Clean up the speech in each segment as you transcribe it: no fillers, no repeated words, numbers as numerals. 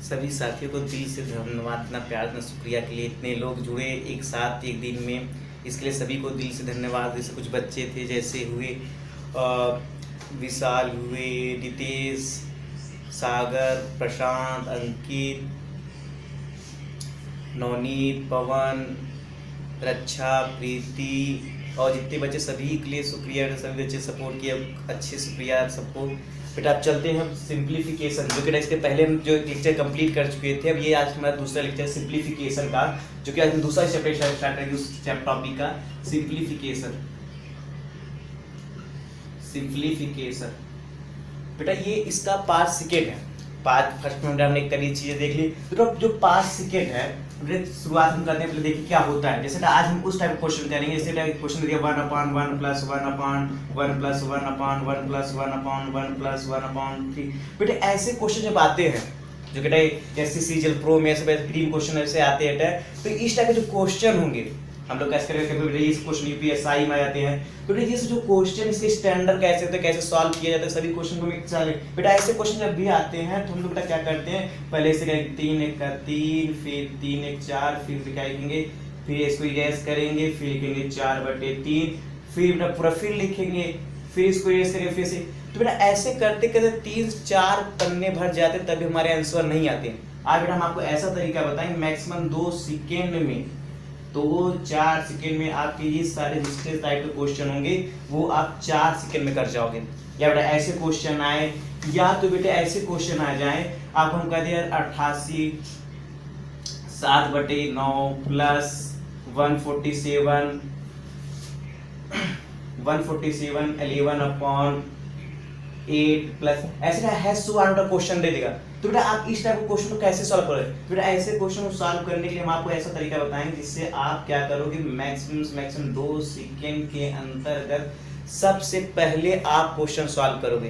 सभी साथियों को दिल से धन्यवाद, इतना प्यार, इतना शुक्रिया के लिए। इतने लोग जुड़े एक साथ एक दिन में, इसके लिए सभी को दिल से धन्यवाद। जैसे कुछ बच्चे थे, जैसे हुए विशाल, हुए नितेश, सागर, प्रशांत, अंकित, नवनीत, पवन, रक्षा, प्रीति और जितने बच्चे, सभी के लिए शुक्रिया। सभी बच्चे सपोर्ट किए, अच्छे शुक्रिया सबको। बेटा आप चलते हैं हम सिंप्लीफिकेशन, जो कि इसके पहले हम जो लेक्चर कंप्लीट कर चुके थे। अब ये आज हमारा दूसरा लेक्चर सिंप्लीफिकेशन का, जो कि आज हम दूसरा चैप्टर स्टार्ट करेंगे उस टॉपिक का, सिंप्लीफिकेशन। सिंप्लीफिकेशन बेटा ये इसका पार्ट सेकेंड है। पार्ट फर्स्ट में हमने कई चीजें देख ली, तो जो पार्ट सेकेंड है शुरुआत हम करने पहले देखिए क्या होता है। जैसे आज हम उस टाइप का क्वेश्चन करेंगे, जैसे टाइप क्वेश्चन दिया 1/1 + 1/1 + 1/1 + 1/1 + 1/3। बेटे ऐसे क्वेश्चन जब आते हैं, जो कि जैसे सीजीएल प्रो में ऐसे क्रीम क्वेश्चन ऐसे आते हैं, तो इस टाइप के जो क्वेश्चन होंगे हम लोग कैसे करेंगे। इस क्वेश्चन यूपीएसआई में आते हैं, तो ये जो क्वेश्चन इसके स्टैंडर्ड कैसे होते हैं, कैसे सॉल्व किया जाता है, सभी क्वेश्चन को बेटा ऐसे क्वेश्चन जब भी आते हैं तो हम लोग क्या करते हैं, पहले से 3 1 का 3, फिर 3 1 4, फिर लिखेंगे, फिर इसको इरेज करेंगे, फिर लिखेंगे 4/3, फिर बेटा पूरा फिर लिखेंगे, फिर इसको इरेज करेंगे, फिर से। तो बेटा ऐसे करते करते 3-4 पन्ने भर जाते, तभी हमारे आंसर नहीं आते। आज बेटा हम आपको ऐसा तरीका बताएंगे, मैक्सिमम 2 सेकेंड में, 2-4 सेकेंड में आपके ये सारे जितने टाइप के क्वेश्चन होंगे वो आप 4 सेकेंड में कर जाओगे। या बेटा ऐसे क्वेश्चन आए, या तो बेटा ऐसे क्वेश्चन आ जाए, आप हम कह दें 88 7/9 प्लस 147 11/8 प्लस ऐसे का क्वेश्चन दे देगा। तो बेटा आप इस टाइप के क्वेश्चन को कैसे सॉल्व करोगे। बेटा ऐसे क्वेश्चन को सॉल्व करने के लिए हम आपको ऐसा तरीका बताएंगे, जिससे आप क्या करोगे, मैक्सिमम 2 सेकेंड के अंतर्गत सबसे पहले आप क्वेश्चन सॉल्व करोगे।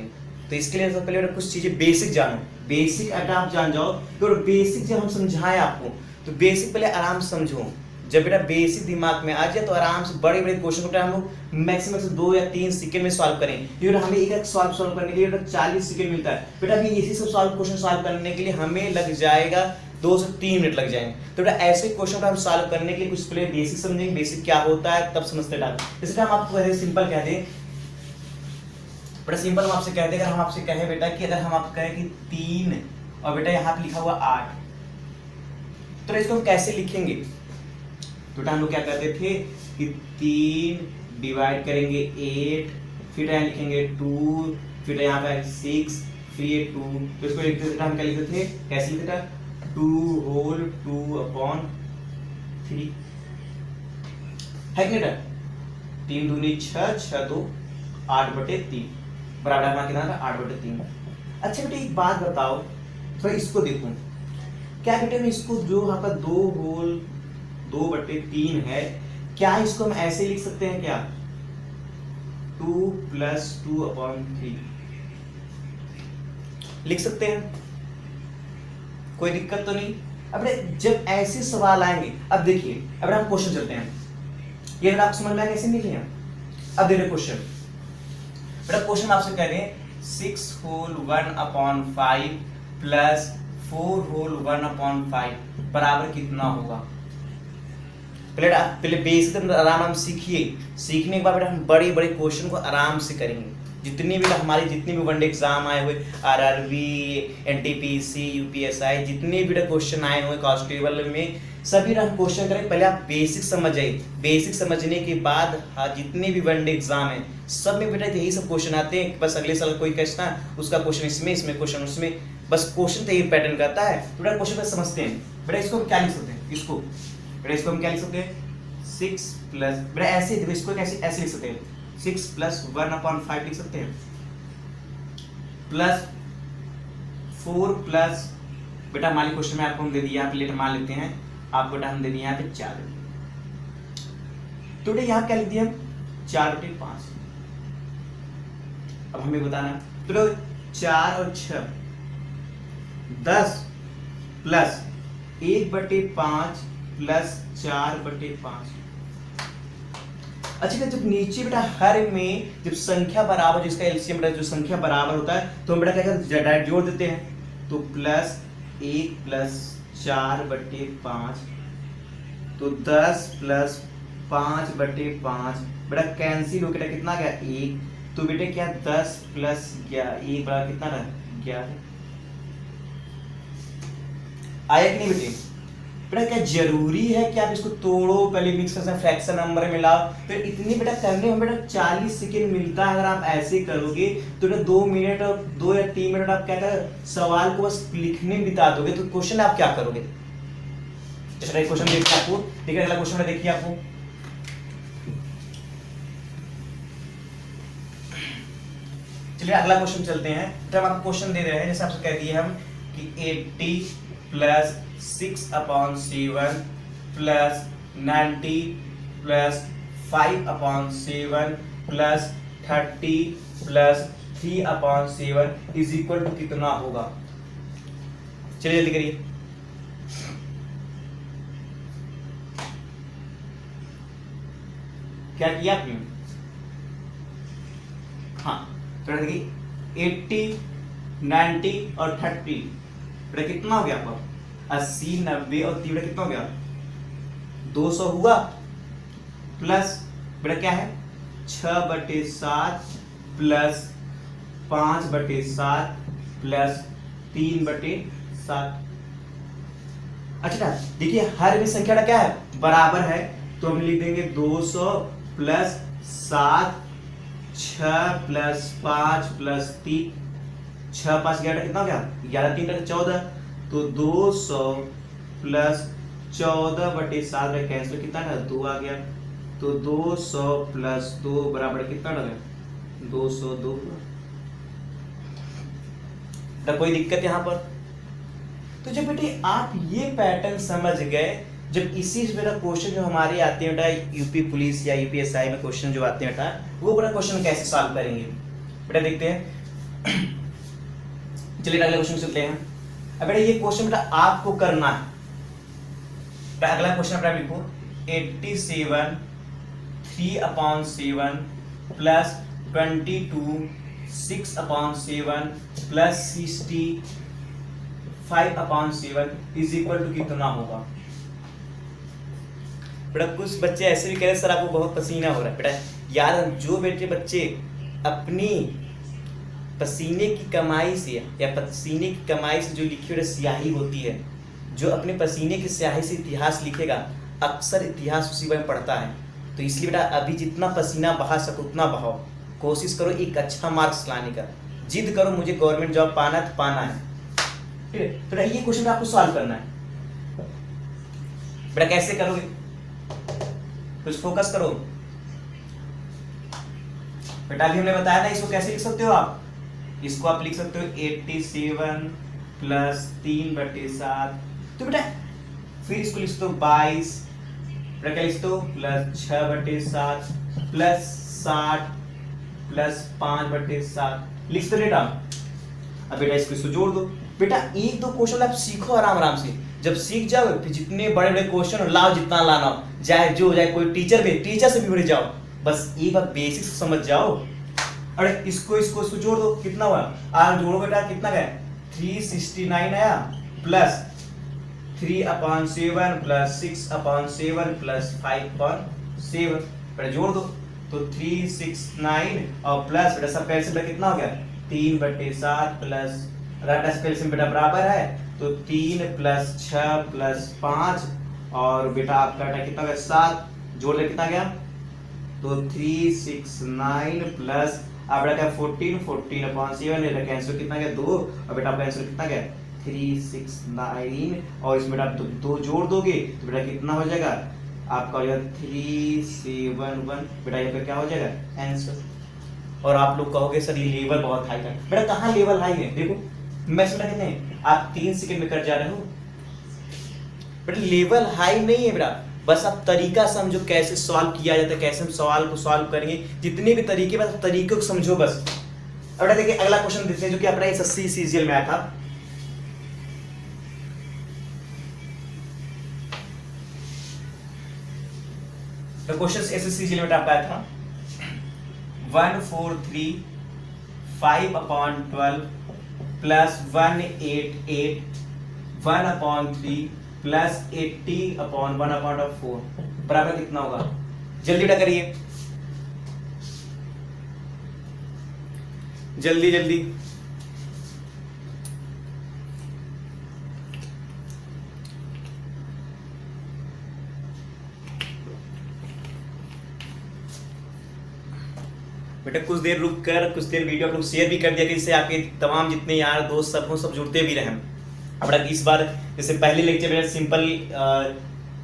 तो इसके लिए सबसे पहले बेटा कुछ चीजें बेसिक जानो। बेसिक अगर आप जान जाओ तो बेसिक जब हम समझाएं आपको, तो बेसिक पहले आराम से समझो। जब बेटा बेसिक दिमाग में आ जाए तो आराम से बड़े बड़े क्वेश्चन को हम लोग मैक्सिमम 2 या 3 सेकंड में सॉल्व करें। बेटा हमें एक सॉल्व करने के लिए 40 सेकंड मिलता है। बेटा अभी इसी सब क्वेश्चन सॉल्व करने के लिए हमें लग जाएगा 2 से 3 मिनट लग जाएंगे। तो बेटा ऐसे क्वेश्चन को हम सॉल्व करने के लिए कुछ पहले बेसिक समझेंगे, बेसिक क्या होता है तब समझते डालें। जैसे हम आपको सिंपल कह दें, बड़ा सिंपल हम आपसे कहते हैं, अगर हम आपसे कहें बेटा कि अगर हम आपको कहें कि 3 और बेटा यहाँ पे लिखा हुआ 8, तो इसको हम कैसे लिखेंगे। तो बेटा हम लोग क्या करते थे कि 3 डिवाइड करेंगे 8, फिर यहाँ लिखेंगे 2, फिर यहाँ पे 6, फिर ये 2, तो इसको लिखते थे हम क्या लिखते थे, कैसे लिखते थे, 2/2/3 है कि बेटा 3 दूनी 6, 6 2 8/3 बराबर हमारा कितना था 8/3। अच्छा बेटा एक बात बताओ, थोड़ा इसको देखो, क्या बेटा मैं इसको जो यहाँ पर 2/3 है, क्या इसको हम ऐसे लिख सकते हैं क्या, 2 + 2/3 लिख सकते हैं, कोई दिक्कत तो नहीं। अब जब ऐसे सवाल आएंगे, अब देखिए अब हम क्वेश्चन चलते हैं, ये अगर आप समझ में आए कैसे लिखे हैं। अब देखिए क्वेश्चन, बेटा क्वेश्चन आपसे कह रहे हैं 6 होल 1/5 प्लस 4 होल 1/5 बराबर कितना होगा। पहले बेसिक आराम सीखिए, सीखने के बाद बेटा हम बड़े बड़े क्वेश्चन को आराम से करेंगे। जितनी भी वनडे एग्जाम आए हुए, आरआरबी, एनटीपीसी, यूपीएसआई, जितने भी क्वेश्चन आए हुए कांस्टेबल में, सभी हम क्वेश्चन करें। पहले आप बेसिक समझ जाइए, बेसिक समझने के बाद जितने भी वनडे एग्जाम है सब में बेटा यही सब क्वेश्चन आते हैं। बस अगले साल कोई क्वेश्चन उसका क्वेश्चन इसमें क्वेश्चन उसमें, बस क्वेश्चन तो यही पैटर्न करता है। बेटा क्वेश्चन बस समझते हैं। बेटा इसको हम क्या लिख सकते हैं, इसको बेटा इसको हम क्या लिख सकते हैं, 6 प्लस, बेटा ऐसे देखो इसको ऐसे लिख सकते हैं, 6 + 1/5 लिख सकते हैं, प्लस 4 प्लस बेटा हमारे क्वेश्चन में आपको हम दे दिया, यहाँ पे लेटर मान लेते हैं आपको, बेटा हम दे दिए यहाँ पे 4। तो बेटा यहाँ क्या लिख दिया 4/5। अब हमें बताना, तो 4 और 6 10 प्लस 1/5 प्लस 4/5। अच्छा जब नीचे बेटा हर में जब संख्या बराबर, जिसका एलसीएम जो संख्या बराबर होता है, तो हम बेटा क्या करते हैं, डायरेक्ट जोड़ देते हैं। तो प्लस 1 प्लस 4/5, तो 10 प्लस 5/5 बेटा कैंसिल हो गया, कितना गया 1, तो बेटे क्या 10 प्लस 1 बड़ा कितना रहा 11। आया कि नहीं बेटे? बेटा क्या जरूरी है कि आप इसको तोड़ो, पहले मिक्स कर फ्रैक्शन नंबर में लाओ, फिर इतनी बेटा करने में बेटा 40 सेकेंड मिलता है। अगर आप ऐसे करोगे तो बेटा 2 मिनट और 2 या 3 मिनट आप क्या कर सवाल को बस लिखने में बिता दोगे, तो क्वेश्चन आप क्या करोगे? जैसे क्वेश्चन देखिए आपको, देखिए अगला क्वेश्चन देखिए आपको, चलिए अगला क्वेश्चन चलते हैं। जब आपको क्वेश्चन दे रहे हैं, जैसे आपसे कह दिए हम कि 80 plus 6/7 plus 90 plus 5/7 plus 30 plus 3/7 is equal to कितना होगा? चलिए जल्दी करिए। क्या किया आपने? हाँ तो देखिए 80 90 और 30 बेटा कितना हो गया आपका 80 90 और 3 बेटा कितना हो गया 200 हुआ, प्लस बेटा क्या है 6/7 प्लस 5/7 प्लस 3/7। अच्छा देखिए हर में संख्या का क्या है बराबर है, तो हम लिख देंगे 200 प्लस 7 6 प्लस 5 प्लस 3 6 5 11 कितना हो गया 11 3 14, तो 200 प्लस 14/7 में कैंसिल कितना है 2 आ गया, तो 200 प्लस 2 बराबर कितना आ गया 202। तो कोई दिक्कत यहाँ पर? तो जब बेटे आप ये पैटर्न समझ गए, जब इसी बेटा क्वेश्चन जो हमारे आते हैं बेटा यूपी पुलिस या यूपीएसआई में क्वेश्चन जो आते हैं बेटा, वो बेटा क्वेश्चन कैसे सॉल्व करेंगे बेटा देखते हैं। चलिए अगले क्वेश्चन चलते हैं। अब बेटा ये क्वेश्चन बेटा आपको करना है। बेटा अगला क्वेश्चन बेटा लिखो 87 3/7 plus 22 6/7 plus 60 5/7 is equal to कितना होगा? बेटा कुछ बच्चे ऐसे भी कह रहे हैं सर आपको बहुत पसीना हो रहा है। बेटा यार जो बेटे बच्चे अपनी पसीने की कमाई से या पसीने की कमाई से जो लिखी हुई स्याही होती है, जो अपने पसीने की स्याही से इतिहास लिखेगा अक्सर इतिहास उसी में पढ़ता है। तो इसलिए बेटा अभी जितना पसीना बहा सको उतना बहाओ, कोशिश करो एक अच्छा मार्क्स लाने का, जिद करो मुझे गवर्नमेंट जॉब पाना तो पाना है। ठीक है बेटा ये क्वेश्चन आपको सॉल्व करना है। बेटा कैसे करोगे कुछ फोकस करो। बेटा अभी हमने बताया था इसको कैसे लिख सकते हो आप, इसको आप लिख सकते हो 87 प्लस 3/7, तो बेटा फिर इसको लिख दो 22 बेटा क्या लिख दो प्लस 6/7 प्लस 60 प्लस 5/7 लिख दो बेटा। अब बेटा इसको जोड़ दो। बेटा एक दो क्वेश्चन आप सीखो आराम आराम से, जब सीख जाओ फिर जितने बड़े बड़े क्वेश्चन लाओ जितना लाना हो, चाहे जो जाए कोई टीचर से भी बढ़ जाओ, बस एक बार बेसिक्स समझ जाओ। अरे इसको जोड़ दो, कितना हुआ आर जोड़ो बेटा कितना गया 369 आया, प्लस 3/7 प्लस 6/7 प्लस 5/7 बेटा जोड़ दो, तो 369 और प्लस बेटा सब पैसे बेटा कितना हो गया 3/7 प्लस बेटा बराबर है, तो 3 प्लस 6 प्लस 5 और बेटा आपका कितना गया 7, जोड़ ले कितना गया, तो 369 प्लस आप बेटा क्या 14/7 बेटा कैंसिल कितना गया 2, और बेटा आपका आंसर कितना गया 369, और इसमें आप दो जोड़ दोगे तो बेटा कितना हो जाएगा आपका हो जाएगा 371 बेटा ये पे क्या हो जाएगा आंसर। और आप लोग कहोगे सर ये लेवल बहुत हाई है, बेटा कहाँ लेवल हाई है, देखो मैं इसमें कितने आप 3 सेकंड में कर जा रहे हो, बेटा लेवल हाई नहीं है बेटा, बस आप तरीका समझो कैसे सॉल्व किया जाता है, कैसे हम सवाल को सॉल्व करेंगे, जितने भी तरीके बस तरीके को समझो बस। अब बेटा देखिए अगला क्वेश्चन देखते हैं जो कि अपना एसएससी सीजीएल में आया था। तो क्वेश्चन एसएससी सीजीएल में आपका आया था 143 5/12 प्लस 188 1/3 प्लस 80/1/4 बराबर कितना होगा? जल्दी बेटा करिए, जल्दी जल्दी। बेटा कुछ देर रुक कर कुछ देर वीडियो आप लोग शेयर भी कर दिया कि इससे आपके तमाम जितने यार दोस्त सब जुड़ते भी रहें। अब इस बार जैसे पहले लेक्चर में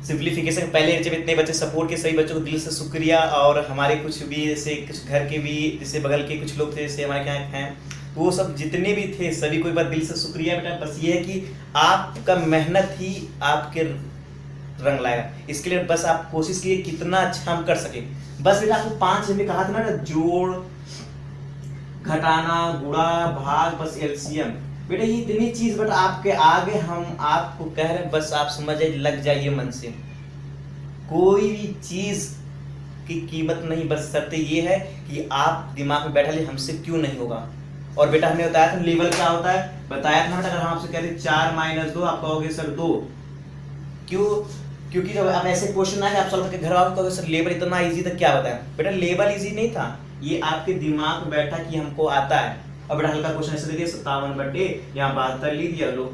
सिंपलीफिकेशन पहले लेक्चर में इतने बच्चे सपोर्ट के, सभी बच्चों को दिल से शुक्रिया। और हमारे कुछ भी जैसे कुछ घर के भी जैसे बगल के कुछ लोग थे जैसे हमारे यहाँ हैं, तो वो सब जितने भी थे सभी को एक बार दिल से शुक्रिया बेटा। बस ये है कि आपका मेहनत ही आपके रंग लाएगा, इसके लिए बस आप कोशिश कीजिए कितना अच्छा हम कर सके। बस बेटा आपको 5 में कहा था ना, जोड़, घटाना, गुणा, भाग, बस एलसीएम। बेटा ये इतनी चीज बेटा आपके आगे हम आपको कह रहे हैं, बस आप समझ लग जाइए मन से। कोई भी चीज की कीमत नहीं, बस शर्त ये है कि आप दिमाग में बैठा ले हमसे क्यों नहीं होगा। और बेटा हमने बताया था लेवल क्या होता है, बताया था बेटा। अगर हम आपसे कहते 4 - 2 आप कहोगे सर 2, क्यों? क्योंकि जब आप ऐसे क्वेश्चन आए आप सॉल्व करके घर आओगे कहोगे सर लेवल इतना इजी था, क्या बताया? बेटा लेवल इजी नहीं था, ये आपके दिमाग में बैठा कि हमको आता है। अब बेटा हल्का क्वेश्चन ऐसे दे दिया 57 यहाँ 72 ली दिया लो,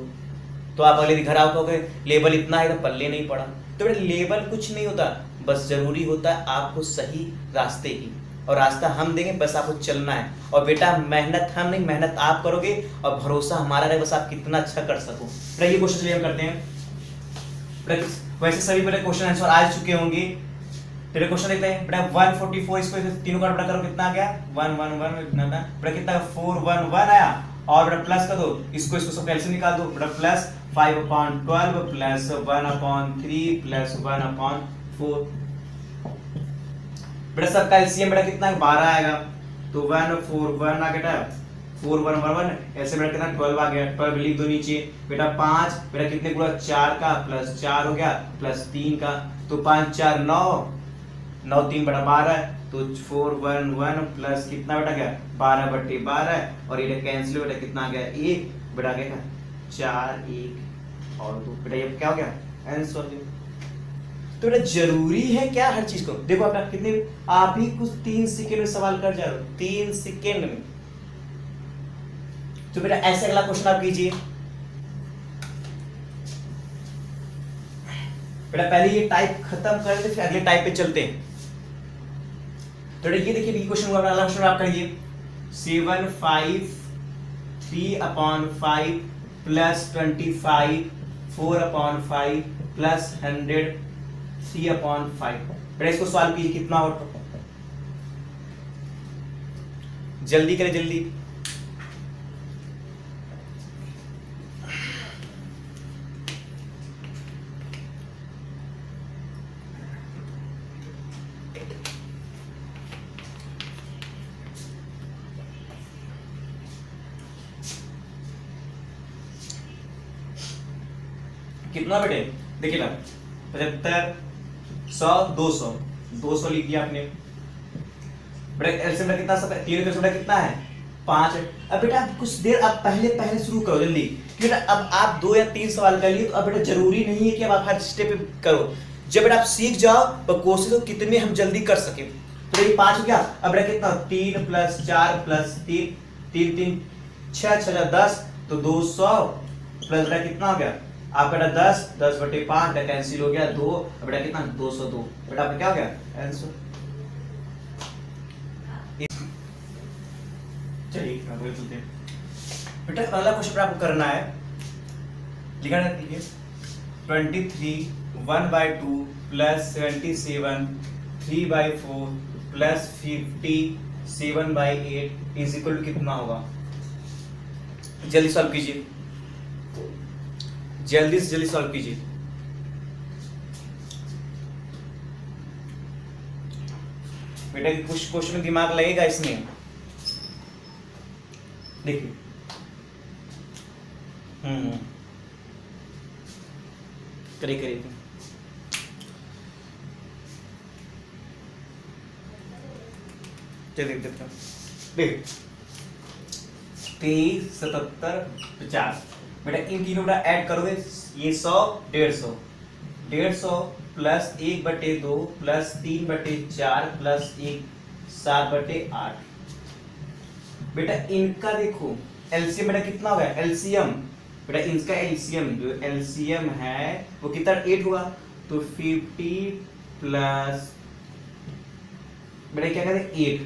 तो आप अगले दिन घर आओ कहोगे लेवल इतना है, तो पल्ले नहीं पड़ा। तो बेटा लेवल कुछ नहीं होता, बस जरूरी होता है आपको सही रास्ते की, और रास्ता हम देंगे, बस आपको चलना है। और बेटा मेहनत हम नहीं, मेहनत आप करोगे और भरोसा हमारा रहे, बस आप कितना अच्छा कर सको। बेटा ये क्वेश्चन हम करते हैं। वैसे सभी बेटा क्वेश्चन आंसर आ चुके होंगे। तेरे क्वेश्चन देखते हैं बेटा 144, इसको तीनों का बड़ा करो कितना आ गया 1 1 1 इतना बेटा कितना 4 1 1 आया। और बेटा प्लस कर दो, इसको सब कैलसियम निकाल दो बेटा, प्लस 5/12 प्लस 1/3 प्लस 1/4 बेटा सब कैलसियम बेटा कितना 12 आएगा, तो 1 4 1 आ गया 4 1 1 1 ऐसे बेटा कितना 12 आ गया, 12 लिख दो नीचे। बेटा 5 बेटा कितने गुणा 4 का प्लस 4 हो गया प्लस 3 का, तो 5 4 9 9 3 बेटा 12, तो 4 1 1 प्लस कितना बेटा गया 12/12, और ये कैंसिल बेटा कितना आ गया 1 बेटा गया 4 1 और 2 बेटा ये क्या हो गया आंसर। तो बेटा जरूरी है क्या हर चीज को देखो अपना कितने, आप ही कुछ 3 सेकंड में सवाल कर जा रहे हो, 3 सेकंड में। तो बेटा ऐसे अगला क्वेश्चन आप कीजिए। बेटा पहले ये टाइप खत्म कर दे फिर अगले टाइप पे चलते हैं। तो बेटा ये देखिए क्वेश्चन हुआ, अगला क्वेश्चन आप करिए 7 5 3/5 प्लस 25 4/5 प्लस 100 3/5। बेटा इसको सॉल्व कीजिए कितना हो, जल्दी करें जल्दी। कितना बेटे देखिए ना 75 100 200 200 लिख दिया आपने। बेटा एलसीएम में कितना सब 3 का बेटा कितना है 5। अब बेटा आप कुछ देर आप पहले शुरू करो जल्दी, क्योंकि अब आप 2 या 3 सवाल कर लिए, तो अब बेटा जरूरी नहीं है कि अब आप हर स्टेप पे करो। जब बेटा आप सीख जाओ तो कोशिश करो कितने हम जल्दी कर सके। तो ये 5 हो गया, अब बेटा कितना 3 प्लस 4 प्लस 3 3 3 6 6 10, तो 200 प्लस बेटा कितना हो गया आप बेटा 10 10/5 बेटा कैंसिल हो गया 2, बेटा कितना 202 बेटा आपका क्या हो गया आंसर। चलिए आगे चलते हैं। बेटा अगला क्वेश्चन आपको करना है, लिखना है 23 1/2 plus 77 3/4 plus 50 7/8 is equal to कितना होगा। जल्दी सॉल्व कीजिए, जल्दी से जल्दी सॉल्व कीजिए। बेटा कुछ क्वेश्चन दिमाग लगेगा इसमें, देखिए करिए चलिए देखते हैं। 23 77 50 बेटा इन तीनों बेटा ऐड करोगे, ये 100 150, 150 प्लस 1/2 प्लस 3/4 प्लस 1 7/8। बेटा इनका देखो एलसीएम बेटा कितना होगा, एलसीएम बेटा इनका एलसीएम जो एलसीएम है वो कितना 8 हुआ, तो 50 प्लस बेटा क्या करें 8,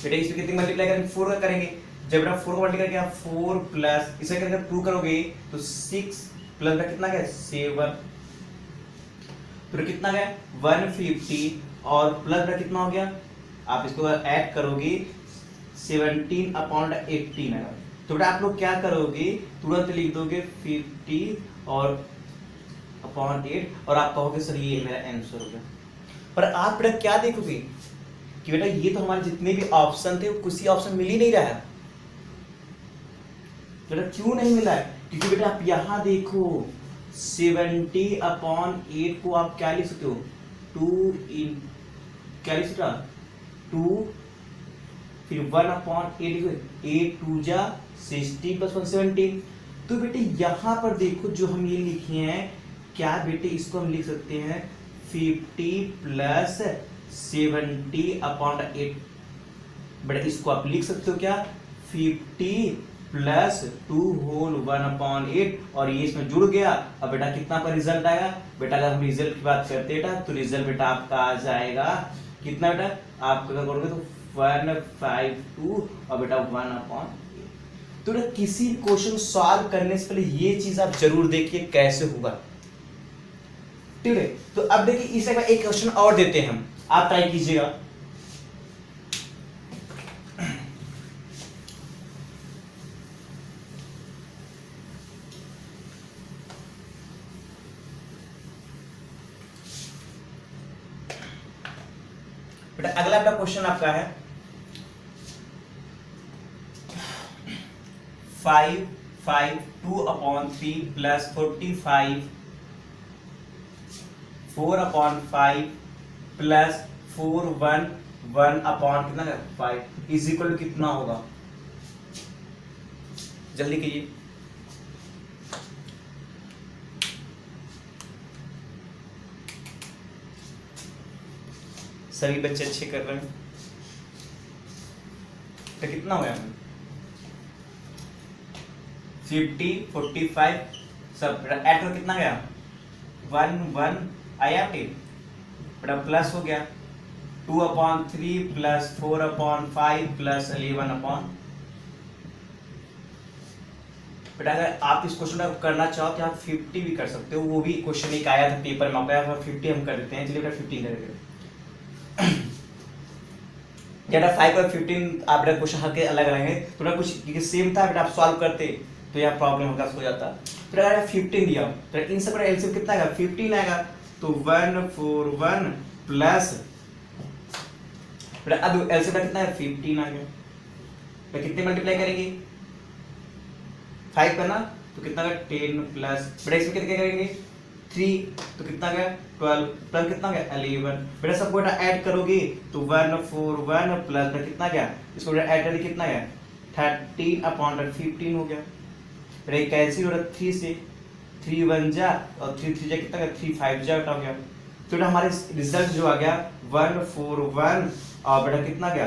बेटा इसमें कितने मल्टीप्लाई करेंगे 4 का करेंगे, जब बेटा 4 को मल्टीप्लाई किया 4 प्लस इसे करेंगे 2 करोगे तो 6 प्लस बेटा कितना गया 7, तो कितना गया 150 और प्लस बेटा कितना हो गया, आप इसको ऐड करोगे 17/18 आएगा। तो बेटा आप लोग क्या करोगे तुरंत लिख दोगे 50 और अपॉन 8 और आप कहोगे सर ये मेरा आंसर हो गया। पर आप बेटा क्या देखोगे कि बेटा ये तो हमारे जितने भी ऑप्शन थे कुछ ही ऑप्शन मिल ही नहीं रहा है। बेटा क्यों नहीं मिला है, क्योंकि बेटा आप यहां देखो 70/8 को आप क्या लिख सकते हो 2 इन क्या लिख सकते हो 2 फिर 1/8 8 2 जा 60 प्लस 117। तो बेटे यहां पर देखो जो हम ये लिखे हैं क्या बेटे इसको हम लिख सकते हैं 50 प्लस 70/8। बेटा इसको आप लिख सकते हो क्या 50 प्लस 2 होल 1/8 और ये इसमें जुड़ गया। अब बेटा कितना का रिजल्ट आएगा, बेटा अगर हम रिजल्ट की बात करते हैं तो रिजल्ट बेटा आपका आ जाएगा कितना, बेटा आपका क्या करोगे तो 152 और बेटा 1/8। तो बेटा किसी क्वेश्चन सॉल्व करने से पहले ये चीज आप जरूर देखिए कैसे होगा, ठीक है। तो अब देखिए इस एक क्वेश्चन और देते हैं हम, आप ट्राई कीजिएगा। बेटा अगला बेटा क्वेश्चन आपका है 5/2/3 प्लस 45 4/5 प्लस 4/1 कितना 5 इज इक्वल टू कितना होगा, जल्दी कीजिए। सभी बच्चे अच्छे कर रहे हैं, तो कितना हो गया 50 45 सब ऐड कर कितना गया 1 आया बेटा प्लस हो गया 2/3 प्लस 4/5 प्लस 11/। बेटा अगर आप इस क्वेश्चन को करना चाहो तो आप 50 भी कर सकते हो, वो भी क्वेश्चन एक आया था पेपर में आपका 50 हम कर देते हैं, चलिए बेटा 15 करेंगे। बेटा 5 और 15 आप बेटा क्वेश्चन हर के अलग अलग है, तो बेटा कुछ सेम था बेटा आप सॉल्व करते तो यहाँ प्रॉब्लम हो जाता। फिर अगर 15 दिया तो इन सब का एलसीएम कितना आएगा 15 आएगा, तो 141 प्लस बेटा अब एलसीएम कितना है 15 आ गया। तो कितने मल्टीप्लाई करेंगे 5 करना तो कितना गया 10 प्लस बेटा इसमें कितने करेंगे 3 तो कितना गया 12 प्लस कितना गया 11। बेटा सबको बेटा ऐड करोगे तो 141 प्लस बेटा कितना गया इसको बेटा ऐड करके कितना गया 13/15 हो गया। बेटा ये कैंसिल हो रहा 3 से 3 1 जा और 3 3 जा कितना गया 3 5 जा हो गया। तो बेटा हमारे रिजल्ट जो आ गया 141 और बेटा कितना गया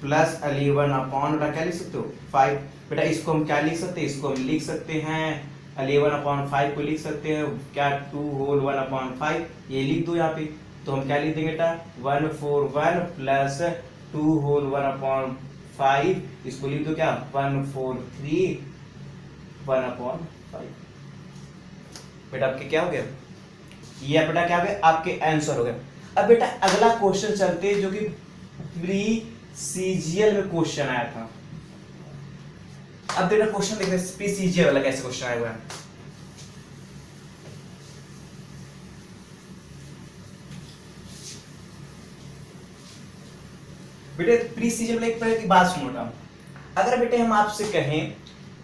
प्लस 11 बेटा क्या लिख सकते हो 5। बेटा इसको हम क्या लिख सकते हैं, इसको हम लिख सकते हैं 11/5 को लिख सकते हैं क्या 2 होल 1/5 ये लिख दो यहाँ पे, तो हम क्या लिख देंगे बेटा 141 प्लस 2 होल 1/5 इसको लिख दो क्या 143 1/5। बेटा आपके क्या हो गया ये बेटा क्या हो गया आपके आंसर हो गया। अब बेटा अगला क्वेश्चन चलते हैं जो कि प्री सीजीएल में क्वेश्चन आया था। अब बेटा क्वेश्चन देखते हैं प्री सीजीएल वाला कैसे क्वेश्चन आया हुआ है। बेटे प्री सीजीएल में एक तरह की बात सुनो बेटा, अगर बेटे हम आपसे कहें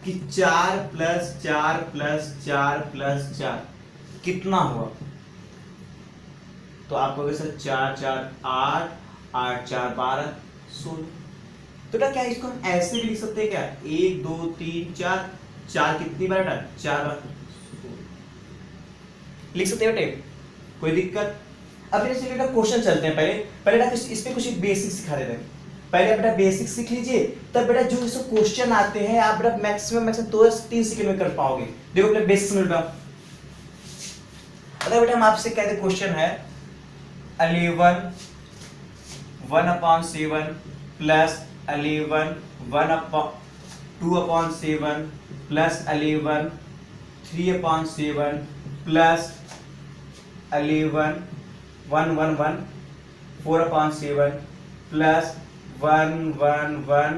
कि 4 प्लस 4 प्लस 4 प्लस 4 कितना हुआ, तो आप कहोगे सर 4 4 8 8 4 12 16। तो क्या इसको हम ऐसे भी लिख सकते हैं क्या 1 2 3 4 4 कितनी बार बेटा, 4 बार लिख सकते हो बेटे, कोई दिक्कत। अब जैसे बेटा क्वेश्चन चलते हैं, पहले पहले बेटा इस पे कुछ बेसिक सिखा देते हैं। पहले बेटा बेसिक सीख लीजिए, तब बेटा जो जैसे क्वेश्चन आते हैं आप बेटा मैक्सिमम 2 से 3 सेकंड में कर पाओगे। देखो बेटा बेसिक में बेटा, अगर बेटा हम आपसे कहते क्वेश्चन है 11 1/7 plus 11 2/7 plus 11 3/7 plus 11 1 4/7 plus 1 1 1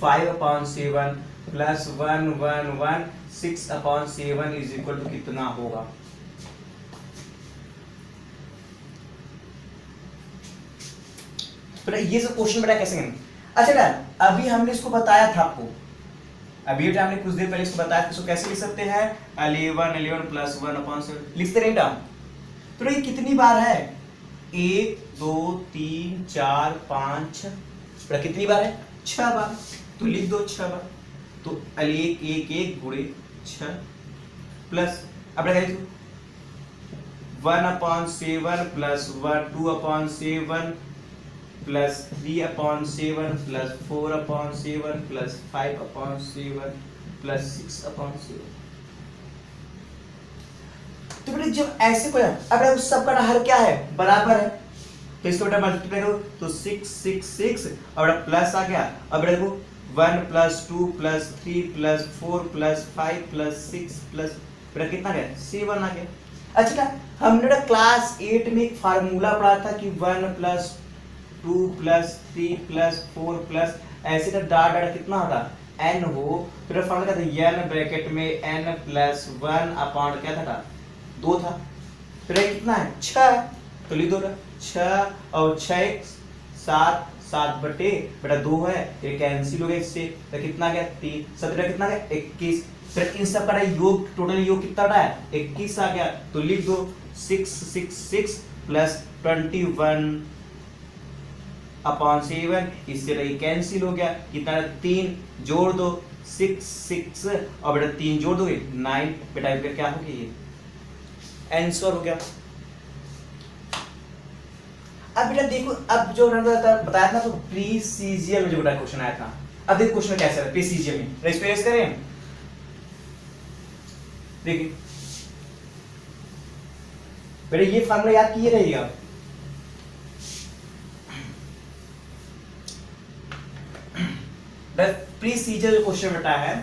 5/7 plus 1 1 1 6/7 is equal to कितना होगा? तो ये सब क्वेश्चन बेटा कैसे करेंगे? अच्छा बेटा अभी हमने इसको बताया था आपको, अभी बेटा हमने कुछ देर पहले इसको बताया, इसको कैसे लिख सकते हैं? 11 प्लस 1/7 लिखते नहीं बेटा। तो ये कितनी बार है? 1 2 3 4 5 6 बेटा कितनी बार है? 6 बार। तो लिख दो 6 बार। तो 1 1 1 गुणे 6 प्लस अब बेटा 1/7 plus 2/7 plus 3/7 plus 4/7 plus 5/7 plus 6/7। तो बेटा जब ऐसे कोई अब उस सबका हर क्या है? बराबर है। तो इसको बेटा मल्टीप्लाई करो तो 6 6 6 और बेटा प्लस आ गया। अब देखो 1 plus 2 plus 3 plus 4 plus 5 plus 6 plus बेटा कितना गया? 7 आ गया। अच्छा हमने बेटा क्लास 8 में एक फार्मूला पढ़ा था कि 1 प्लस 2 प्लस 3 प्लस 4 प्लस ऐसे का डॉट डॉट कितना होता? n हो। फिर फॉर्मूला क्या था? n ब्रैकेट में n प्लस 1 अपॉन क्या था? 2 था। फिर कितना है? 6। तो लिख दो 6 और 6 7 7 बटे बेटा 2 है, ये कैंसिल हो गया इससे। तो कितना गया? 3 17 कितना गया? 21। फिर इन सब का योग टोटल योग कितना है? 21 आ गया। तो लिख दो 6 प्लस 21/7 इससे ये कैंसिल हो गया। कितना? 3 जोड़ दो 6 और बेटा 3 जोड़ दोगे 9 बेटा क्या हो गया? ये आंसर हो गया। अब बेटा देखो, अब जो बताया था तो प्रीसीजियल में जो बेटा क्वेश्चन आया था, अब देखो क्वेश्चन कैसे है प्रीसीजियल में। एक्सपीरियंस करें, देखिए बेटा ये फार्मूला याद किए रहिएगा। प्रीसीजर क्वेश्चन बेटा है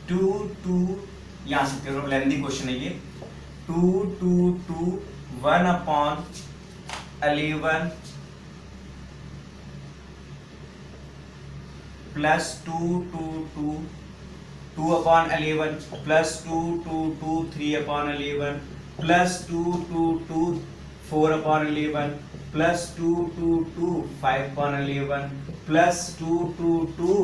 2 यहां से लेंथी क्वेश्चन है ये 2 2 2 1/11 plus 2 2 2 2/11 plus 2 2 2 3/11 plus 2 2 2 4/11 plus 2 2 2 5/11 plus 2 2 2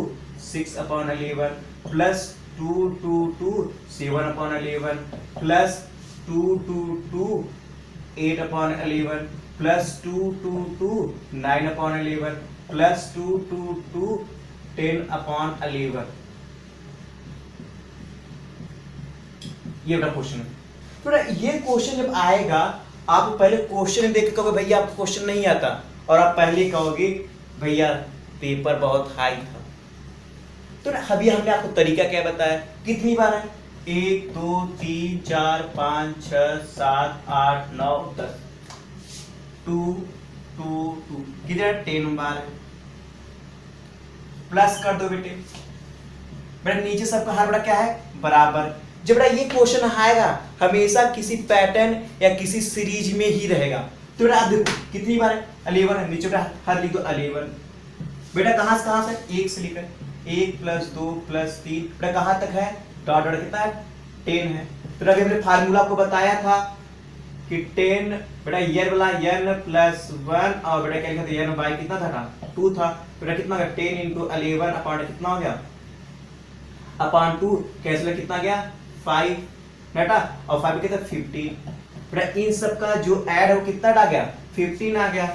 6/11 plus 2 2 2 7/11 plus 2 2 2 8/11 plus 2 2 2 9/11 plus 2 2 2 10/11। ये बेटा क्वेश्चन है। तो ये क्वेश्चन जब आएगा आप पहले क्वेश्चन देख के कहोगे भैया आपको क्वेश्चन नहीं आता, और आप पहले कहोगे भैया पेपर बहुत हाई था। तो अभी हमने आपको तरीका क्या बताया, कितनी बार है? 1 2 3 4 5 6 7 8 9 10 2 2 2 किधर 10 बार है। प्लस कर दो बेटे, बेटा नीचे सबका हर बड़ा क्या है? बराबर। जब बेटा ये क्वेश्चन आएगा हमेशा किसी पैटर्न या किसी सीरीज में ही रहेगा। तो बेटा आप देखो कितनी बार है? 11 है। नीचे बेटा हर लिख दो 11। बेटा कहां से? 1 से लिखकर 1 प्लस 2 प्लस 3 बेटा कहां तक है? डॉट डॉट कितना है? 10 है। तो अभी हमने फार्मूला आपको बताया था कि 10 बेटा ये वाला n प्लस 1 और बेटा क्या लिखा था? n बाई कितना था? 2 था। बेटा कितना हो गया? 10 into 11 अपॉन कितना हो गया? अपॉन 2 कैंसिल कितना गया? 5 बेटा, और 5 कितना? 15। बेटा इन सब का जो ऐड हो कितना आ गया? 15 आ गया,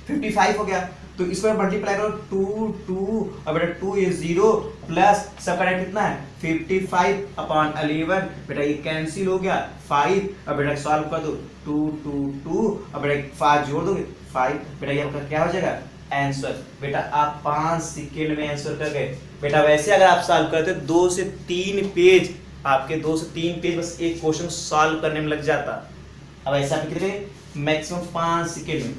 55 हो गया। तो इसको मल्टीप्लाई करो 2 2 और बेटा 2 ये 0 प्लस सब करेक्ट कितना है 55/11 बेटा ये कैंसिल हो गया 5 और बेटा सॉल्व कर दो 2 2 2 और बेटा 5 जोड़ दोगे 5 बेटा ये आपका क्या हो जाएगा आंसर। बेटा आप 5 सेकेंड में आंसर कर गए। बेटा वैसे अगर आप सॉल्व करते 2 से 3 पेज, आपके 2 से 3 पेज बस एक क्वेश्चन सॉल्व करने में लग जाता। अब ऐसा आप कितने मैक्सिमम 5 सेकेंड में।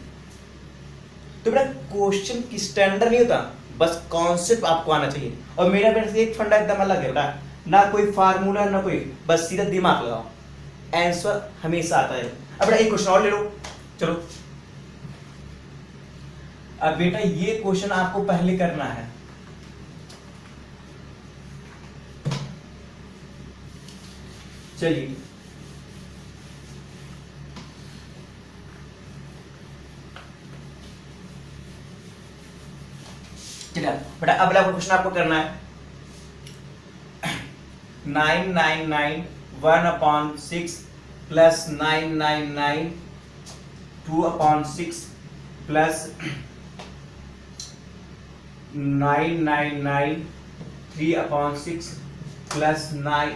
तो बेटा क्वेश्चन की स्टैंडर्ड नहीं होता, बस कॉन्सेप्ट आपको आना चाहिए। और मेरा बेटा से एक फंडा एकदम अलग है बेटा, ना कोई फार्मूला ना कोई, बस सीधा दिमाग लगाओ, आंसर हमेशा आता है। अब बेटा एक क्वेश्चन और ले लो, चलो। अब बेटा ये क्वेश्चन आपको पहले करना है। चलिए बेटा अब वाला क्वेश्चन आपको करना है 999(1/6) प्लस 999 2/6 प्लस 999 3/6 प्लस 9।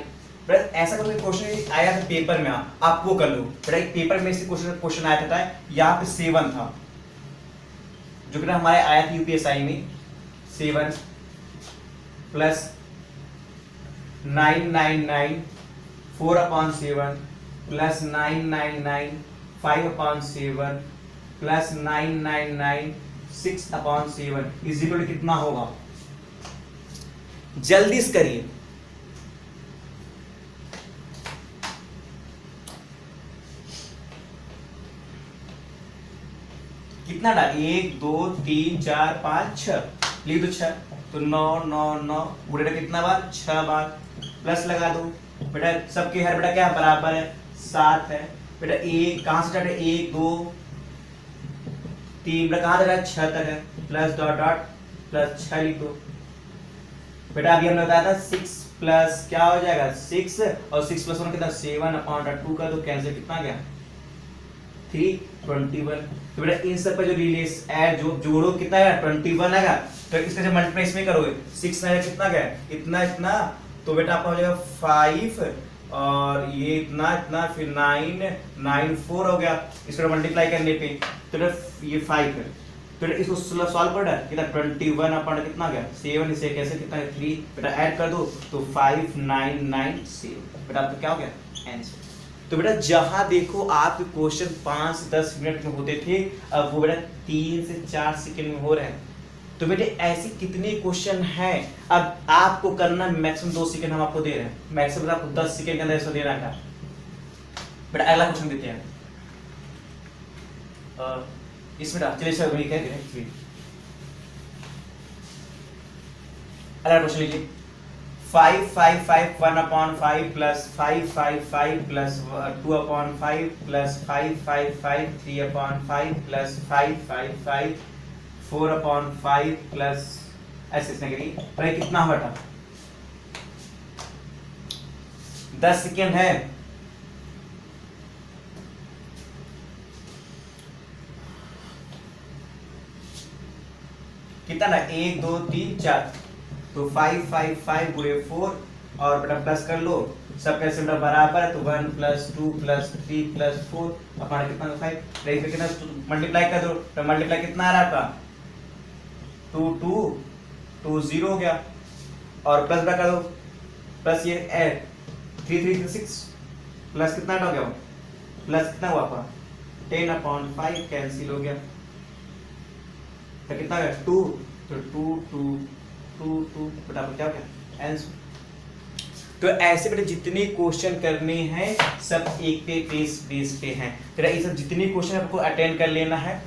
ऐसा कोई क्वेश्चन आया था पेपर में, आप वो कर लो। बेटा एक पेपर में से क्वेश्चन आया था, यहाँ पे 7 था, जो कि हमारे आया था यूपीएसआई में 7 plus 999 4/7 plus 999 5/7 plus 999 6/7 is equal to कितना होगा? जल्दी से करिए। कितना डा 1 2 3 4 5 6 लिख दो 6, तो 9 9 9 उड़ेगा कितना बार 6 बार, प्लस लगा दो। बेटा सबके हर बेटा क्या बराबर है 7 है। बेटा एक कहां से स्टार्ट है 1 2 3 बेटा कहां तक है 6 तक है, प्लस डॉट डॉट प्लस 6 लिख दो। बेटा अभी हमने बताया था 6 प्लस क्या हो जाएगा 6 और 6 प्लस 1 कितना 7/2 कर दो, कैंसिल कितना गया 321। तो बेटा इन सब का जो रिलेस ऐड जो जोड़ो कितना है 21 आएगा, तो इसका जब मल्टीप्लाई इसमें करोगे 6 आएगा कितना गया इतना इतना, तो बेटा आपका हो जाएगा 5 और ये इतना इतना फिर 9 9 4 हो गया। इसको मल्टीप्लाई करने पे तो बेटा ये 5 है, तो बेटा इसको सॉल्व कर कितना 21 अपॉन कितना गया 7, इसे कैसे कितना है 3, बेटा ऐड कर दो तो 5997, बेटा आपका क्या हो गया आंसर। तो बेटा जहां देखो आपके क्वेश्चन 5 से 10 मिनट में होते थे, अब वो बेटा 3 से 4 सेकंड में हो रहे हैं। तो बेटे ऐसे कितने क्वेश्चन हैं, अब आपको करना मैक्सिमम 2 सेकंड हम आपको दे रहे हैं, मैक्सिमम आपको 10 सेकंड के अंदर ऐसा देना है। बेटा अगला क्वेश्चन देते हैं इसमें चलिए सर वही कह रहे। अगला क्वेश्चन लीजिए 5 5 5 1/5 plus 5 5 5 plus 2/5 plus 5 5 5 3/5 plus 5 5 5 4/5 plus ऐसे इसने करिए। भाई कितना हुआ था 10 सेकेंड है। कितना ना 1 2 3 4, तो 5 5 5 गुणे 4 और बेटा प्लस कर लो, सब कैसे बेटा बराबर है, तो 1 प्लस 2 प्लस 3 प्लस 4 अपना कितना 5 रही पे कितना मल्टीप्लाई कर दो, तो मल्टीप्लाई कितना आ रहा था 2 2 2 0 हो गया और प्लस बेटा कर दो, प्लस ये 3 3 6 प्लस कितना हो गया प्लस कितना हुआ आपका 10/5 कैंसिल हो गया, तो कितना गया 2, तो 2 2 2 2 बेटा क्या हो गया आंसर। तो ऐसे बेटा जितने क्वेश्चन करने हैं सब एक पे पेज पे हैं, तो ये सब जितने क्वेश्चन आपको अटेंड कर लेना है।